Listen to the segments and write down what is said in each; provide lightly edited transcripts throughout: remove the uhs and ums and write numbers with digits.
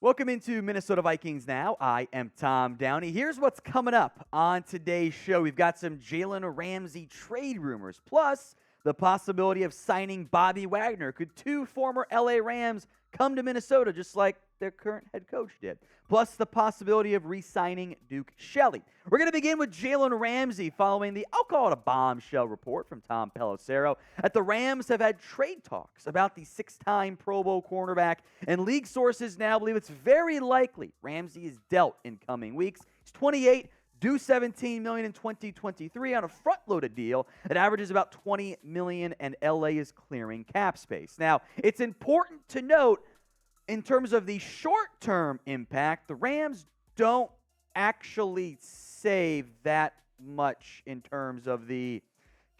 Welcome into Minnesota Vikings Now. I am Tom Downey. Here's what's coming up on today's show. We've got some Jalen Ramsey trade rumors, plus the possibility of signing Bobby Wagner. Could two former LA Rams come to Minnesota just like their current head coach did? Plus the possibility of re-signing Duke Shelley. We're going to begin with Jalen Ramsey following the, I'll call it a bombshell report from Tom Pellissero, that the Rams have had trade talks about the six-time Pro Bowl cornerback, and league sources now believe it's very likely Ramsey is dealt in coming weeks. He's 28, due $17 million in 2023 on a front-loaded deal that averages about $20 million, and LA is clearing cap space. Now, it's important to note, in terms of the short-term impact, the Rams don't actually save that much in terms of the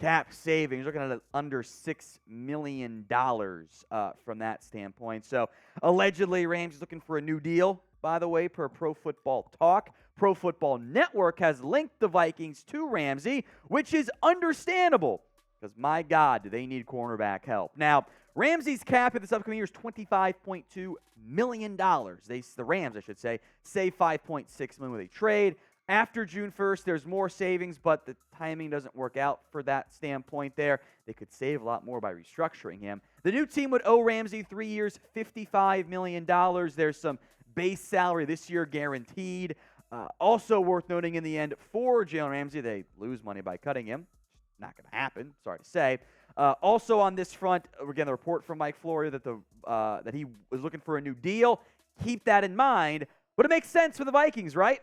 cap savings. Looking at under $6 million from that standpoint. So, allegedly, Rams is looking for a new deal, by the way, per Pro Football Talk. Pro Football Network has linked the Vikings to Ramsey, which is understandable because, my God, do they need cornerback help. Now, Ramsey's cap at this upcoming year is $25.2 million. The Rams, I should say, save $5.6 million with a trade. After June 1st, there's more savings, but the timing doesn't work out for that standpoint there. They could save a lot more by restructuring him. The new team would owe Ramsey 3 years, $55 million. There's some base salary this year guaranteed. Also worth noting in the end, for Jalen Ramsey, they lose money by cutting him. Not going to happen, sorry to say. Also on this front, again, the report from Mike Florio that that he was looking for a new deal. Keep that in mind. But it makes sense for the Vikings, right?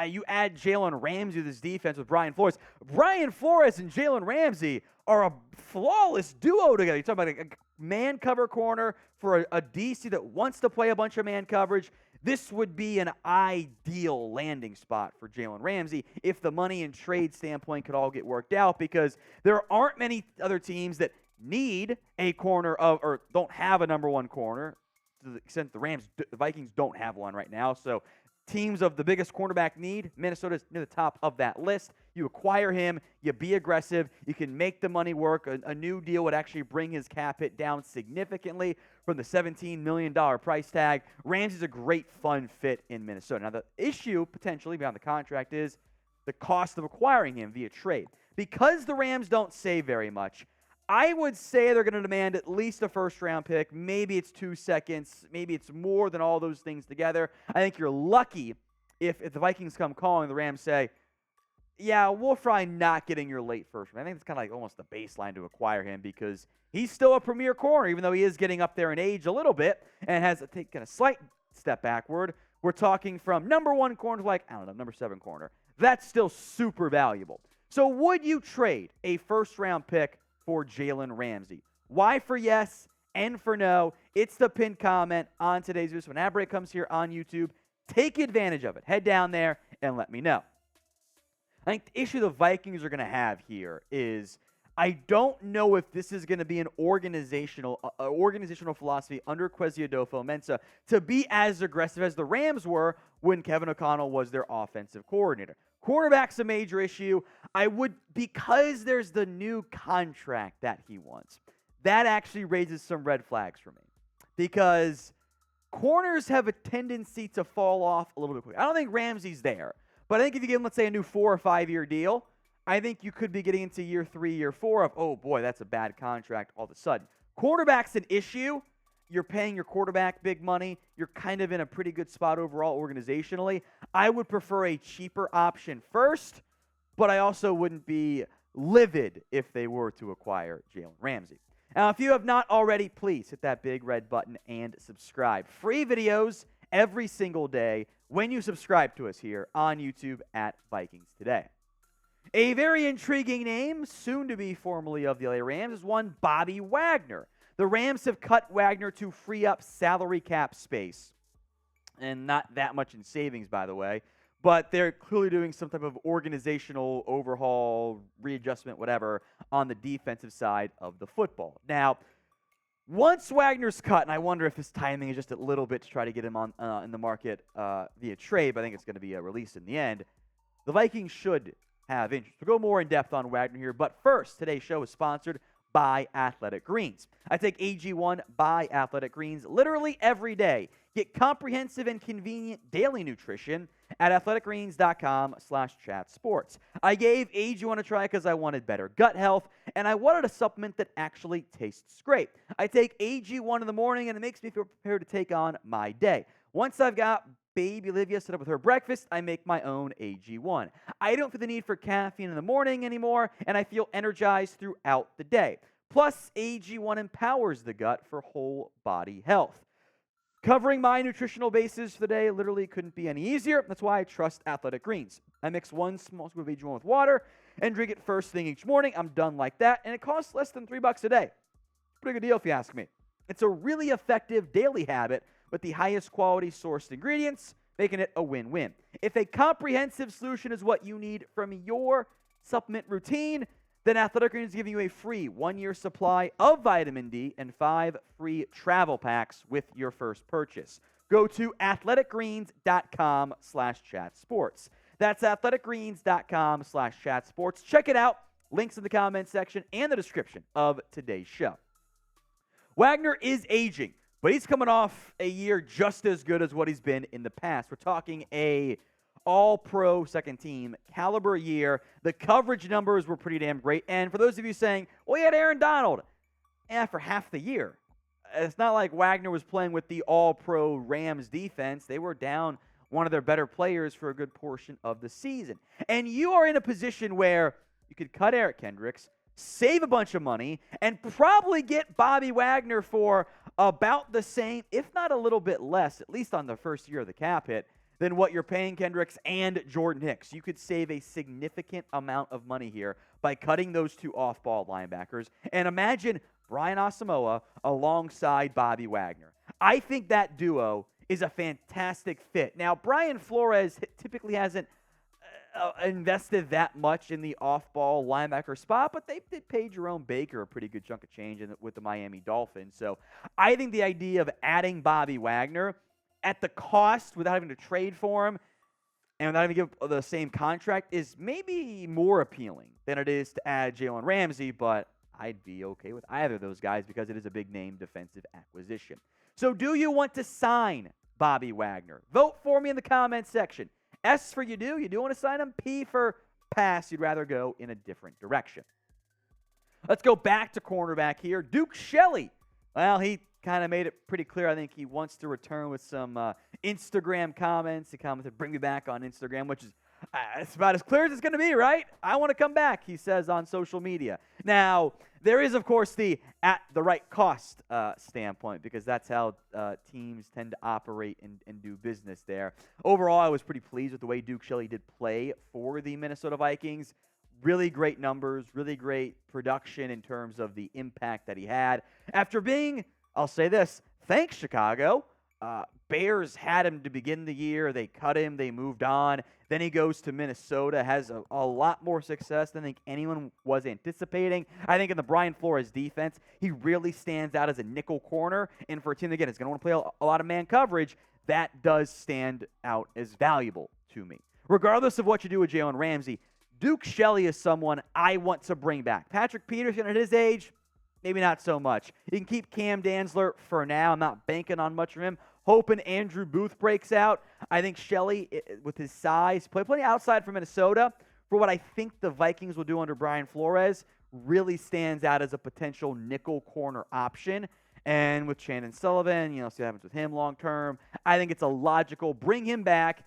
You add Jalen Ramsey to this defense with Brian Flores. Brian Flores and Jalen Ramsey are a flawless duo together. You're talking about a man cover corner for a DC that wants to play a bunch of man coverage. This would be an ideal landing spot for Jalen Ramsey if the money and trade standpoint could all get worked out, because there aren't many other teams that need a corner or don't have a number one corner, to the extent the Vikings don't have one right now. So teams of the biggest cornerback need, Minnesota's near the top of that list. You acquire him, you be aggressive, you can make the money work. A new deal would actually bring his cap hit down significantly from the $17 million price tag. Ramsey's a great, fun fit in Minnesota. Now, the issue, potentially, beyond the contract is the cost of acquiring him via trade. Because the Rams don't save very much, I would say they're going to demand at least a first-round pick. Maybe it's 2 seconds. Maybe it's more than all those things together. I think you're lucky if the Vikings come calling, the Rams say, yeah, we'll try not getting your late first. I think it's kind of like almost the baseline to acquire him, because he's still a premier corner, even though he is getting up there in age a little bit and has taken a slight step backward. We're talking from number one corner to number 7 corner. That's still super valuable. So would you trade a first-round pick for Jalen Ramsey? Y for yes, N for no. It's the pinned comment on today's video. So when ad break comes here on YouTube, take advantage of it. Head down there and let me know. I think the issue the Vikings are going to have here is, I don't know if this is going to be an organizational philosophy under Kwesi Adofo-Mensah to be as aggressive as the Rams were when Kevin O'Connell was their offensive coordinator. Quarterback's a major issue. Because there's the new contract that he wants, that actually raises some red flags for me. Because corners have a tendency to fall off a little bit quick. I don't think Ramsey's there. But I think if you give him, let's say, a new 4 or 5 year deal, I think you could be getting into year 3, year 4 of, oh boy, that's a bad contract all of a sudden. Quarterback's an issue. You're paying your quarterback big money. You're kind of in a pretty good spot overall organizationally. I would prefer a cheaper option first, but I also wouldn't be livid if they were to acquire Jalen Ramsey. Now, if you have not already, please hit that big red button and subscribe. Free videos every single day when you subscribe to us here on YouTube at Vikings Today. A very intriguing name, soon to be formerly of the LA Rams, is one Bobby Wagner. The Rams have cut Wagner to free up salary cap space, and not that much in savings, by the way, but they're clearly doing some type of organizational overhaul, readjustment, whatever, on the defensive side of the football. Now, once Wagner's cut, and I wonder if his timing is just a little bit to try to get him on in the market via trade, but I think it's going to be a release in the end, the Vikings should have interest. We'll go more in depth on Wagner here, but first, today's show is sponsored by Athletic Greens. I take AG1 by Athletic Greens literally every day. Get comprehensive and convenient daily nutrition at athleticgreens.com/chatsports. I gave AG1 a try because I wanted better gut health, and I wanted a supplement that actually tastes great. I take AG1 in the morning, and it makes me feel prepared to take on my day. Once I've got baby Olivia set up with her breakfast, I make my own AG1. I don't feel the need for caffeine in the morning anymore, and I feel energized throughout the day. Plus, AG1 empowers the gut for whole body health. Covering my nutritional bases for the day literally couldn't be any easier. That's why I trust Athletic Greens. I mix 1 small scoop of AG1 with water and drink it first thing each morning. I'm done like that, and it costs less than $3 a day. Pretty good deal if you ask me. It's a really effective daily habit with the highest quality sourced ingredients, making it a win-win. If a comprehensive solution is what you need from your supplement routine, then Athletic Greens is giving you a free 1-year supply of vitamin D and 5 free travel packs with your first purchase. Go to athleticgreens.com/chatsports. That's athleticgreens.com/chatsports. Check it out. Links in the comments section and the description of today's show. Wagner is aging, but he's coming off a year just as good as what he's been in the past. We're talking a all-pro second-team caliber year. The coverage numbers were pretty damn great. And for those of you saying, well, he had Aaron Donald, for half the year. It's not like Wagner was playing with the all-pro Rams defense. They were down one of their better players for a good portion of the season. And you are in a position where you could cut Eric Kendricks, save a bunch of money, and probably get Bobby Wagner for about the same, if not a little bit less, at least on the first year of the cap hit, than what you're paying Kendricks and Jordan Hicks. You could save a significant amount of money here by cutting those 2 off-ball linebackers. And imagine Brian Asamoah alongside Bobby Wagner. I think that duo is a fantastic fit. Now, Brian Flores typically hasn't invested that much in the off-ball linebacker spot, but they did pay Jerome Baker a pretty good chunk of change with the Miami Dolphins. So I think the idea of adding Bobby Wagner at the cost without having to trade for him and without having to give the same contract is maybe more appealing than it is to add Jalen Ramsey, but I'd be okay with either of those guys because it is a big-name defensive acquisition. So do you want to sign Bobby Wagner? Vote for me in the comments section. S for you do. You do want to sign him. P for pass. You'd rather go in a different direction. Let's go back to cornerback here. Duke Shelley. Well, he kind of made it pretty clear. I think he wants to return with some Instagram comments. He commented, bring me back on Instagram, which is it's about as clear as it's going to be, right? I want to come back, he says on social media. Now, there is, of course, the at the right cost standpoint because that's how teams tend to operate and do business there. Overall, I was pretty pleased with the way Duke Shelley did play for the Minnesota Vikings. Really great numbers, really great production in terms of the impact that he had. After being, I'll say this, thanks, Chicago. Bears had him to begin the year. They cut him. They moved on. Then he goes to Minnesota, has a lot more success than I think anyone was anticipating. I think in the Brian Flores defense, he really stands out as a nickel corner. And for a team, again, is going to want to play a lot of man coverage, that does stand out as valuable to me. Regardless of what you do with Jalen Ramsey, Duke Shelley is someone I want to bring back. Patrick Peterson at his age, maybe not so much. You can keep Cam Dantzler for now. I'm not banking on much from him. Hoping Andrew Booth breaks out. I think Shelley, with his size, play plenty outside for Minnesota. For what I think the Vikings will do under Brian Flores, really stands out as a potential nickel corner option. And with Shannon Sullivan, see what happens with him long term. I think it's a logical bring him back.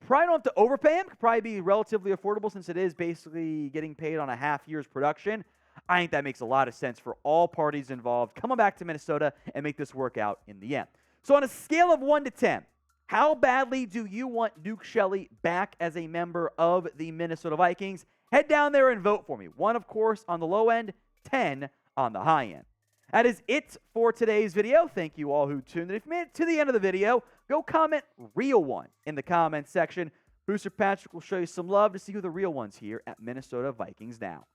Probably don't have to overpay him. Could probably be relatively affordable since it is basically getting paid on a half year's production. I think that makes a lot of sense for all parties involved. Come on back to Minnesota and make this work out in the end. So on a scale of 1 to 10, how badly do you want Duke Shelley back as a member of the Minnesota Vikings? Head down there and vote for me. 1, of course, on the low end, 10 on the high end. That is it for today's video. Thank you all who tuned in. If you made it to the end of the video, go comment real one in the comments section. Booster Patrick will show you some love to see who the real ones here at Minnesota Vikings Now.